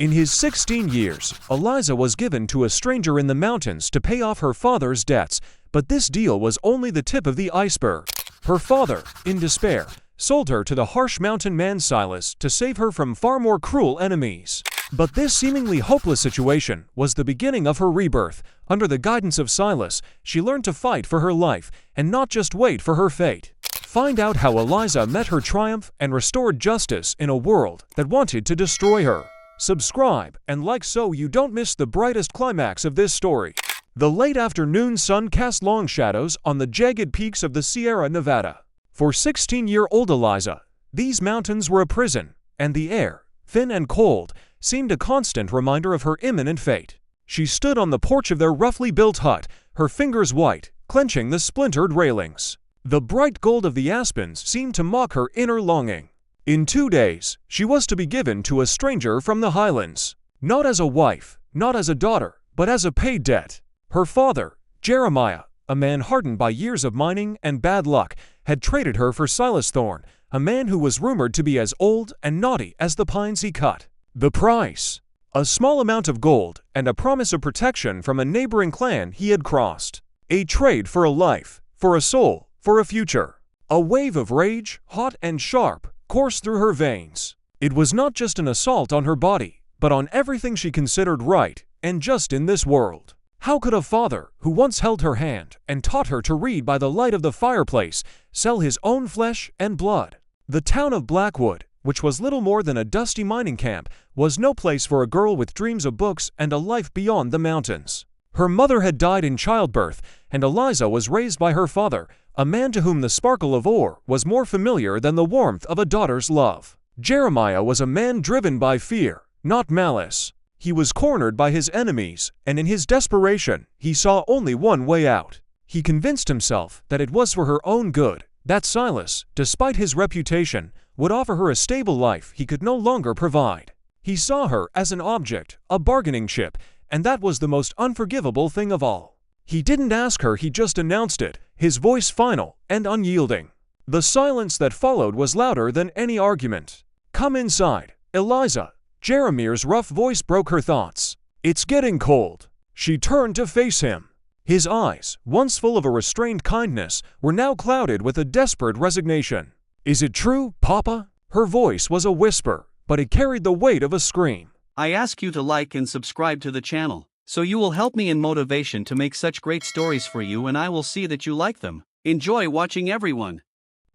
In his 16 years, Eliza was given to a stranger in the mountains to pay off her father's debts, but this deal was only the tip of the iceberg. Her father, in despair, sold her to the harsh mountain man Silas to save her from far more cruel enemies. But this seemingly hopeless situation was the beginning of her rebirth. Under the guidance of Silas, she learned to fight for her life and not just wait for her fate. Find out how Eliza met her triumph and restored justice in a world that wanted to destroy her. Subscribe and like so you don't miss the brightest climax of this story. The late afternoon sun cast long shadows on the jagged peaks of the Sierra Nevada. For 16-year-old Eliza, these mountains were a prison, and the air, thin and cold, seemed a constant reminder of her imminent fate. She stood on the porch of their roughly built hut, her fingers white, clenching the splintered railings. The bright gold of the aspens seemed to mock her inner longing. In 2 days, she was to be given to a stranger from the highlands. Not as a wife, not as a daughter, but as a paid debt. Her father, Jeremiah, a man hardened by years of mining and bad luck, had traded her for Silas Thorne, a man who was rumored to be as old and naughty as the pines he cut. The price? A small amount of gold and a promise of protection from a neighboring clan he had crossed. A trade for a life, for a soul, for a future. A wave of rage, hot and sharp, coursed through her veins. It was not just an assault on her body, but on everything she considered right and just in this world. How could a father, who once held her hand and taught her to read by the light of the fireplace, sell his own flesh and blood? The town of Blackwood, which was little more than a dusty mining camp, was no place for a girl with dreams of books and a life beyond the mountains. Her mother had died in childbirth, and Eliza was raised by her father, a man to whom the sparkle of ore was more familiar than the warmth of a daughter's love. Jeremiah was a man driven by fear, not malice. He was cornered by his enemies, and in his desperation, he saw only one way out. He convinced himself that it was for her own good, that Silas, despite his reputation, would offer her a stable life he could no longer provide. He saw her as an object, a bargaining chip, and that was the most unforgivable thing of all. He didn't ask her, he just announced it, his voice final and unyielding. The silence that followed was louder than any argument. "Come inside, Eliza." Jeremiah's rough voice broke her thoughts. "It's getting cold." She turned to face him. His eyes, once full of a restrained kindness, were now clouded with a desperate resignation. "Is it true, Papa?" Her voice was a whisper, but it carried the weight of a scream. I ask you to like and subscribe to the channel, so you will help me in motivation to make such great stories for you, and I will see that you like them. Enjoy watching, everyone.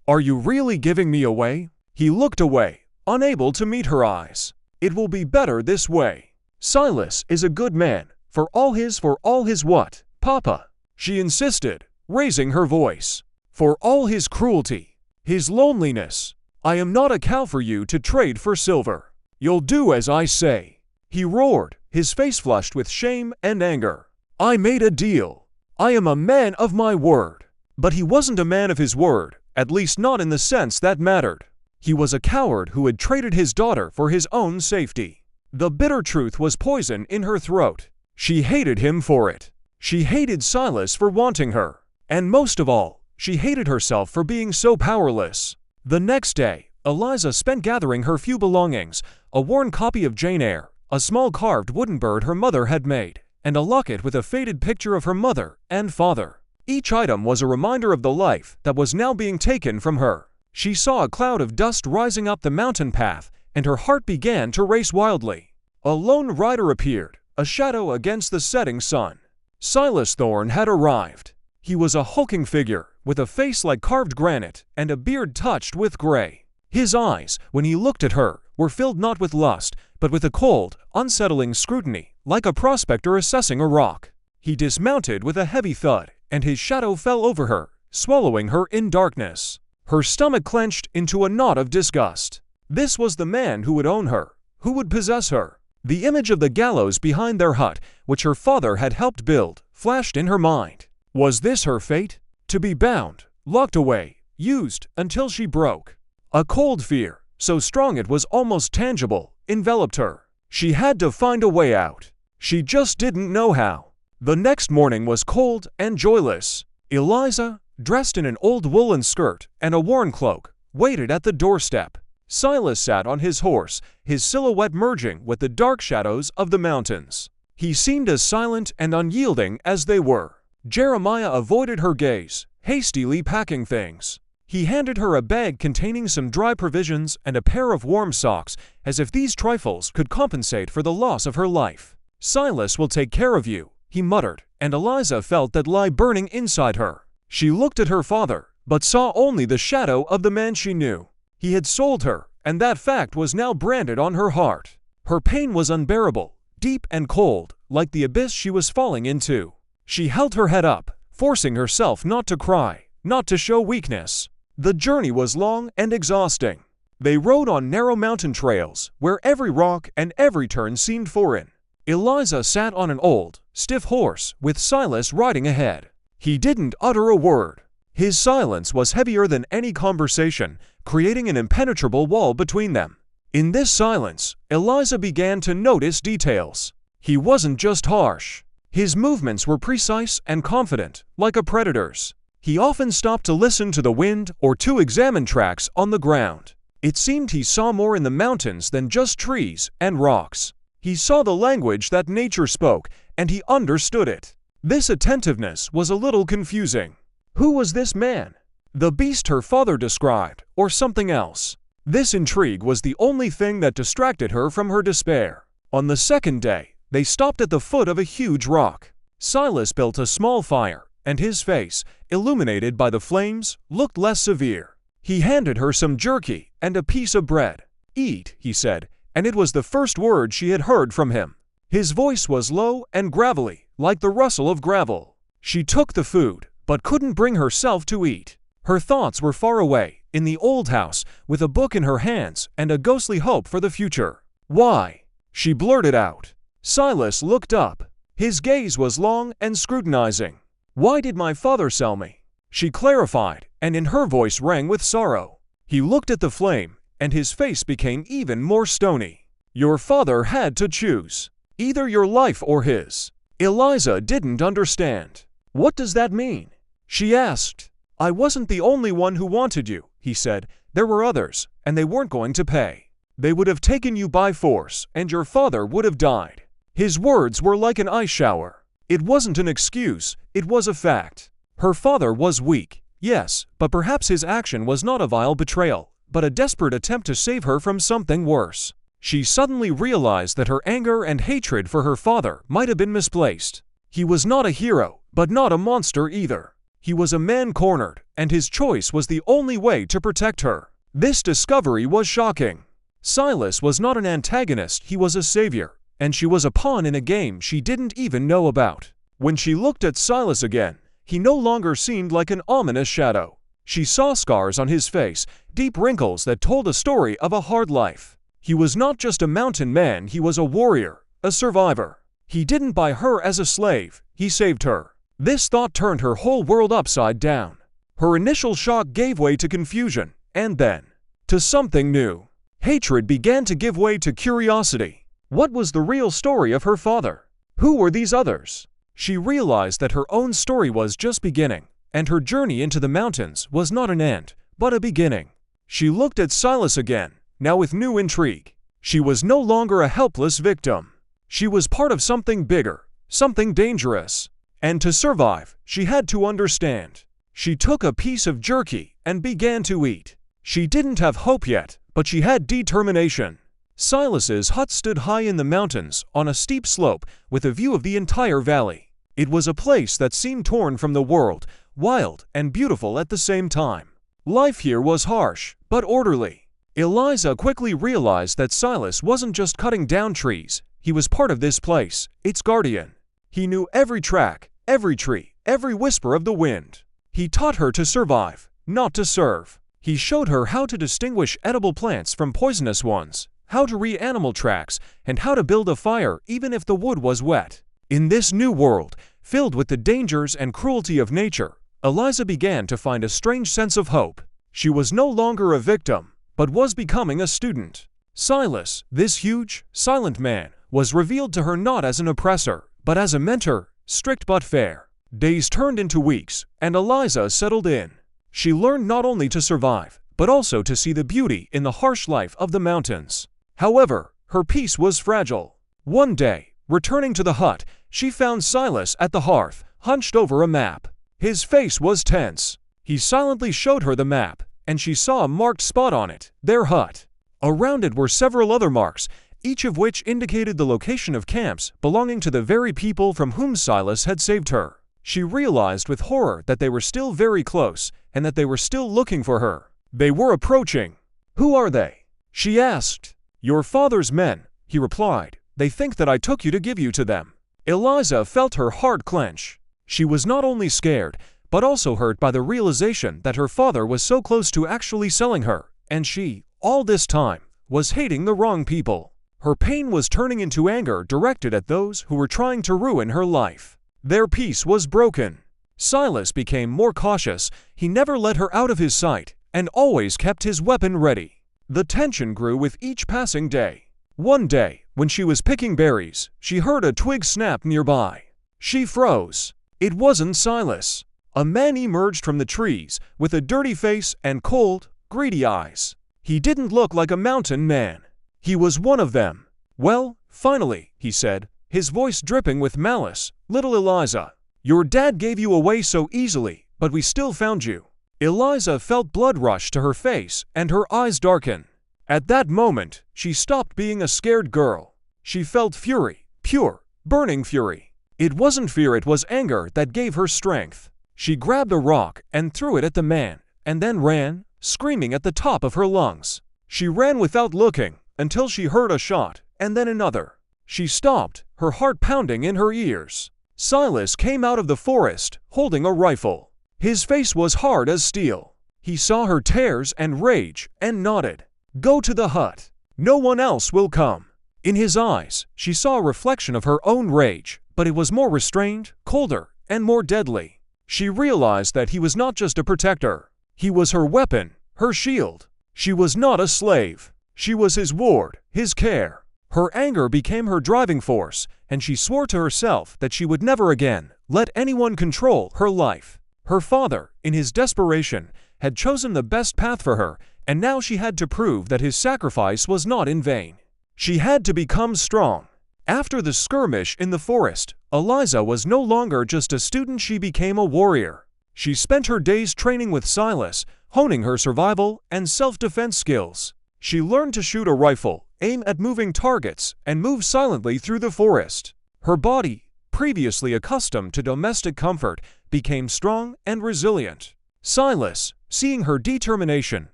"Are you really giving me away?" He looked away, unable to meet her eyes. "It will be better this way. Silas is a good man, for all his what, Papa?" she insisted, raising her voice. "For all his cruelty, his loneliness. I am not a cow for you to trade for silver. You'll do as I say." He roared, his face flushed with shame and anger. "I made a deal. I am a man of my word." But he wasn't a man of his word, at least not in the sense that mattered. He was a coward who had traded his daughter for his own safety. The bitter truth was poison in her throat. She hated him for it. She hated Silas for wanting her. And most of all, she hated herself for being so powerless. The next day, Eliza spent gathering her few belongings, a worn copy of Jane Eyre, a small carved wooden bird her mother had made, and a locket with a faded picture of her mother and father. Each item was a reminder of the life that was now being taken from her. She saw a cloud of dust rising up the mountain path, and her heart began to race wildly. A lone rider appeared, a shadow against the setting sun. Silas Thorne had arrived. He was a hulking figure, with a face like carved granite and a beard touched with gray. His eyes, when he looked at her, were filled not with lust, but with a cold, unsettling scrutiny, like a prospector assessing a rock. He dismounted with a heavy thud, and his shadow fell over her, swallowing her in darkness. Her stomach clenched into a knot of disgust. This was the man who would own her, who would possess her. The image of the gallows behind their hut, which her father had helped build, flashed in her mind. Was this her fate? To be bound, locked away, used until she broke. A cold fear, so strong it was almost tangible, enveloped her. She had to find a way out. She just didn't know how. The next morning was cold and joyless. Eliza, dressed in an old woolen skirt and a worn cloak, waited at the doorstep. Silas sat on his horse, his silhouette merging with the dark shadows of the mountains. He seemed as silent and unyielding as they were. Jeremiah avoided her gaze, hastily packing things. He handed her a bag containing some dry provisions and a pair of warm socks, as if these trifles could compensate for the loss of her life. "Silas will take care of you," he muttered, and Eliza felt that lie burning inside her. She looked at her father, but saw only the shadow of the man she knew. He had sold her, and that fact was now branded on her heart. Her pain was unbearable, deep and cold, like the abyss she was falling into. She held her head up, forcing herself not to cry, not to show weakness. The journey was long and exhausting. They rode on narrow mountain trails, where every rock and every turn seemed foreign. Eliza sat on an old, stiff horse, with Silas riding ahead. He didn't utter a word. His silence was heavier than any conversation, creating an impenetrable wall between them. In this silence, Eliza began to notice details. He wasn't just harsh. His movements were precise and confident, like a predator's. He often stopped to listen to the wind or to examine tracks on the ground. It seemed he saw more in the mountains than just trees and rocks. He saw the language that nature spoke, and he understood it. This attentiveness was a little confusing. Who was this man? The beast her father described, or something else? This intrigue was the only thing that distracted her from her despair. On the second day, they stopped at the foot of a huge rock. Silas built a small fire, and his face, illuminated by the flames, looked less severe. He handed her some jerky and a piece of bread. "Eat," he said, and it was the first word she had heard from him. His voice was low and gravelly, like the rustle of gravel. She took the food, but couldn't bring herself to eat. Her thoughts were far away, in the old house, with a book in her hands and a ghostly hope for the future. "Why?" she blurted out. Silas looked up. His gaze was long and scrutinizing. "Why did my father sell me?" she clarified, and in her voice rang with sorrow. He looked at the flame, and his face became even more stony. "Your father had to choose. Either your life or his." Eliza didn't understand. "What does that mean?" she asked. "I wasn't the only one who wanted you," he said. "There were others, and they weren't going to pay. They would have taken you by force, and your father would have died." His words were like an ice shower. It wasn't an excuse, it was a fact. Her father was weak, yes, but perhaps his action was not a vile betrayal, but a desperate attempt to save her from something worse. She suddenly realized that her anger and hatred for her father might have been misplaced. He was not a hero, but not a monster either. He was a man cornered, and his choice was the only way to protect her. This discovery was shocking. Silas was not an antagonist, he was a savior, and she was a pawn in a game she didn't even know about. When she looked at Silas again, he no longer seemed like an ominous shadow. She saw scars on his face, deep wrinkles that told a story of a hard life. He was not just a mountain man, he was a warrior, a survivor. He didn't buy her as a slave, he saved her. This thought turned her whole world upside down. Her initial shock gave way to confusion, and then to something new. Hatred began to give way to curiosity. What was the real story of her father? Who were these others? She realized that her own story was just beginning, and her journey into the mountains was not an end, but a beginning. She looked at Silas again, now with new intrigue. She was no longer a helpless victim. She was part of something bigger, something dangerous. And to survive, she had to understand. She took a piece of jerky and began to eat. She didn't have hope yet, but she had determination. Silas's hut stood high in the mountains, on a steep slope, with a view of the entire valley. It was a place that seemed torn from the world, wild and beautiful at the same time. Life here was harsh, but orderly. Eliza quickly realized that Silas wasn't just cutting down trees, he was part of this place, its guardian. He knew every track, every tree, every whisper of the wind. He taught her to survive, not to serve. He showed her how to distinguish edible plants from poisonous ones, how to read animal tracks, and how to build a fire even if the wood was wet. In this new world, filled with the dangers and cruelty of nature, Eliza began to find a strange sense of hope. She was no longer a victim, but was becoming a student. Silas, this huge, silent man, was revealed to her not as an oppressor, but as a mentor, strict but fair. Days turned into weeks, and Eliza settled in. She learned not only to survive, but also to see the beauty in the harsh life of the mountains. However, her peace was fragile. One day, returning to the hut, she found Silas at the hearth, hunched over a map. His face was tense. He silently showed her the map, and she saw a marked spot on it, their hut. Around it were several other marks, each of which indicated the location of camps belonging to the very people from whom Silas had saved her. She realized with horror that they were still very close, and that they were still looking for her. They were approaching. "Who are they?" she asked. "Your father's men," he replied. "They think that I took you to give you to them." Eliza felt her heart clench. She was not only scared, but also hurt by the realization that her father was so close to actually selling her, and she, all this time, was hating the wrong people. Her pain was turning into anger directed at those who were trying to ruin her life. Their peace was broken. Silas became more cautious. He never let her out of his sight, and always kept his weapon ready. The tension grew with each passing day. One day, when she was picking berries, she heard a twig snap nearby. She froze. It wasn't Silas. A man emerged from the trees with a dirty face and cold, greedy eyes. He didn't look like a mountain man. He was one of them. "Well, finally," he said, his voice dripping with malice. "Little Eliza, your dad gave you away so easily, but we still found you." Eliza felt blood rush to her face and her eyes darken. At that moment, she stopped being a scared girl. She felt fury, pure, burning fury. It wasn't fear, it was anger that gave her strength. She grabbed a rock and threw it at the man, and then ran, screaming at the top of her lungs. She ran without looking until she heard a shot, and then another. She stopped, her heart pounding in her ears. Silas came out of the forest, holding a rifle. His face was hard as steel. He saw her tears and rage, and nodded. "Go to the hut. No one else will come." In his eyes, she saw a reflection of her own rage, but it was more restrained, colder, and more deadly. She realized that he was not just a protector. He was her weapon, her shield. She was not a slave. She was his ward, his care. Her anger became her driving force, and she swore to herself that she would never again let anyone control her life. Her father, in his desperation, had chosen the best path for her, and now she had to prove that his sacrifice was not in vain. She had to become strong. After the skirmish in the forest, Eliza was no longer just a student, she became a warrior. She spent her days training with Silas, honing her survival and self-defense skills. She learned to shoot a rifle, aim at moving targets, and move silently through the forest. Her body, previously accustomed to domestic comfort, became strong and resilient. Silas, seeing her determination,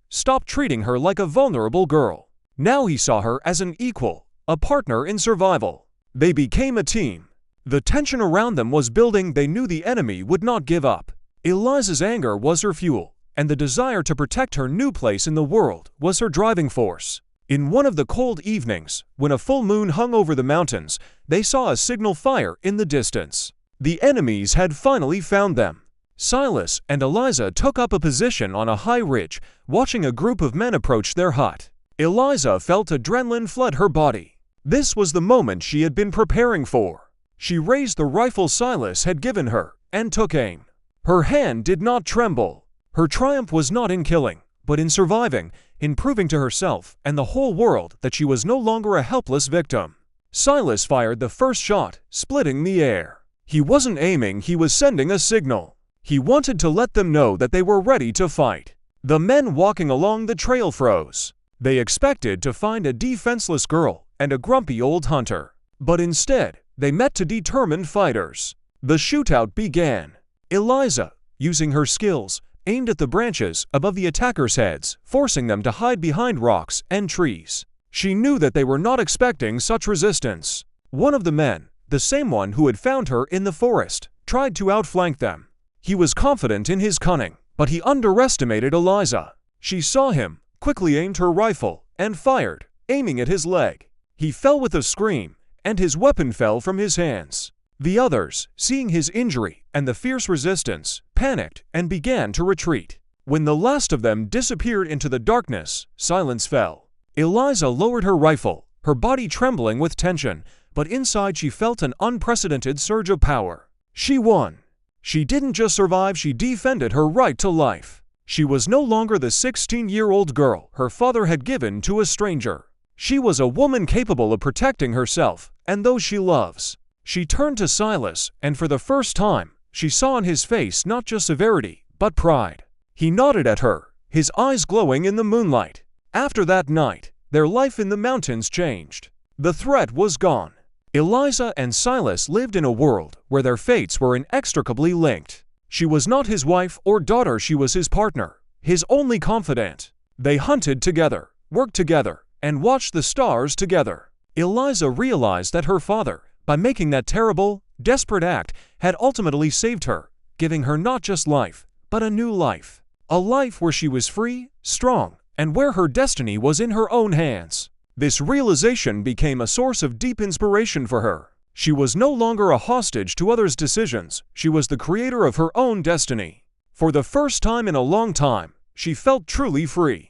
stopped treating her like a vulnerable girl. Now he saw her as an equal, a partner in survival. They became a team. The tension around them was building. They knew the enemy would not give up. Eliza's anger was her fuel, and the desire to protect her new place in the world was her driving force. In one of the cold evenings, when a full moon hung over the mountains, they saw a signal fire in the distance. The enemies had finally found them. Silas and Eliza took up a position on a high ridge, watching a group of men approach their hut. Eliza felt adrenaline flood her body. This was the moment she had been preparing for. She raised the rifle Silas had given her and took aim. Her hand did not tremble. Her triumph was not in killing, but in surviving, in proving to herself and the whole world that she was no longer a helpless victim. Silas fired the first shot, splitting the air. He wasn't aiming, he was sending a signal. He wanted to let them know that they were ready to fight. The men walking along the trail froze. They expected to find a defenseless girl and a grumpy old hunter. But instead, they met two determined fighters. The shootout began. Eliza, using her skills, aimed at the branches above the attackers' heads, forcing them to hide behind rocks and trees. She knew that they were not expecting such resistance. One of the men, the same one who had found her in the forest, tried to outflank them. He was confident in his cunning, but he underestimated Eliza. She saw him, quickly aimed her rifle, and fired, aiming at his leg. He fell with a scream, and his weapon fell from his hands. The others, seeing his injury and the fierce resistance, panicked and began to retreat. When the last of them disappeared into the darkness, silence fell. Eliza lowered her rifle, her body trembling with tension, but inside she felt an unprecedented surge of power. She won. She didn't just survive, she defended her right to life. She was no longer the 16-year-old girl her father had given to a stranger. She was a woman capable of protecting herself and those she loves. She turned to Silas, and for the first time, she saw on his face not just severity, but pride. He nodded at her, his eyes glowing in the moonlight. After that night, their life in the mountains changed. The threat was gone. Eliza and Silas lived in a world where their fates were inextricably linked. She was not his wife or daughter, she was his partner, his only confidant. They hunted together, worked together, and watched the stars together. Eliza realized that her father, by making that terrible, desperate act, had ultimately saved her, giving her not just life, but a new life. A life where she was free, strong, and where her destiny was in her own hands. This realization became a source of deep inspiration for her. She was no longer a hostage to others' decisions, she was the creator of her own destiny. For the first time in a long time, she felt truly free.